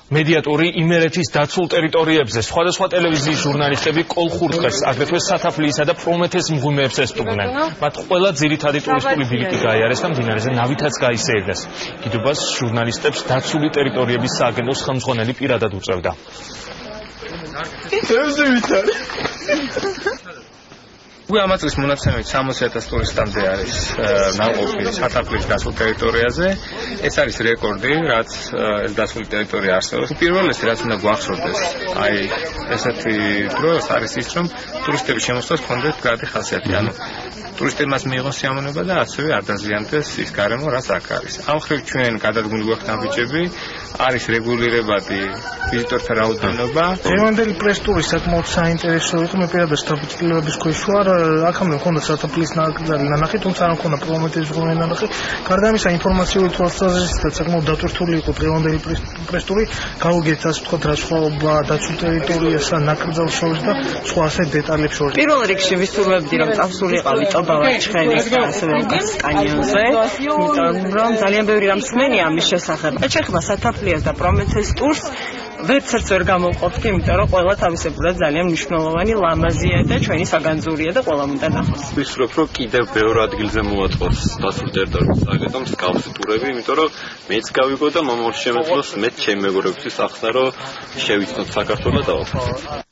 მედიატორი იმერეთის დაცულ ტერიტორიებზე სხვადასხვა ტელევიზიის ჟურნალისტები კოლხურტყეს, აგრეთვე სათაფლიისა და პრომეთეს მღვიმეებს ესტუმრნენ. მათ ყველა ძირითადი ტურისტული ბილიკი გაიარეს და მდინარეზე ნავითაც გაისეირეს. კიდობას ჟურნალისტებს დაცული ტერიტორიების სააგენტოს ხელმძღვანელი პირადად უწევდა. უკვე ამ წლის მონაცემით 60,000 ტურისტამდე არის ნაყოფი სათაფლის დაცულ ტერიტორიაზე. ეს არის რეკორდი, რაც ეს დაცული ტერიტორია არსებობს. პირველი რაც უნდა გვახსოვდეს, აი ესეთი დროს არის ის, რომ ტურისტების შემოსვლას ჰქონდეთ გარკვეული ხასიათი. ანუ ტურისტებმა მიიღოს სიამოვნება და ასევე არ დაზიანდეს ის გარემო, რაც აქ არის. ამ ხრივ ჩვენ გადადგმული გვაქვს ნაბიჯები, არის რეგულირებადი ვიზიტორთა რაოდენობა. დღევანდელი პრეს-ტური საკმაოდ საინტერესო იყო. მე პირადად დაფუძნების ქვეშ ვარ. აქამდე მქონდა სათაფლის ნაკრძალი ნანახი, თუმცა არ მქონდა პრომეთეს მღვიმე ნანახი. გარდა ამისა, ინფორმაციული თვალსაზრისითაც საკმაოდ დატვირთული იყო დღევანდელი პრეს-ტური. გავუგეთ ასე ვთქვათ, რა სხვაობა დაცულ ტერიტორიასა, ნაკრძალს შორის და სხვა ასე დეტალებს შორის. პირველ რიგში ვისურვებდი, რომ წავსულიყავი ტობავარჩხელის და ასევე უკას კანიონზე, იმიტომ რომ ძალიან ბევრი რამ მსმენია ამის შესახებ. ეხება სათაფლიას და პრომეთეს ტურს ვერცერც ვერ გამოვყოფთ, იმიტომ რომ ყველა თავისებურად ძალიან მნიშვნელოვანი ლამაზია და ჩვენი საგანძურია და ყველამ უნდა ნახოს. ვისურვებ, რომ კიდევ ბევრ ადგილზე მოაწყოს დაცული ტერიტორიის სააგენტომ მსგავსი ტურები, იმიტომ რომ მეც გავიგო და მომავალში შემეძლოს მეც ჩემი მეგობრებისთვის ახსნა, რომ შევიცნოთ საქართველოს და დავაფასოთ.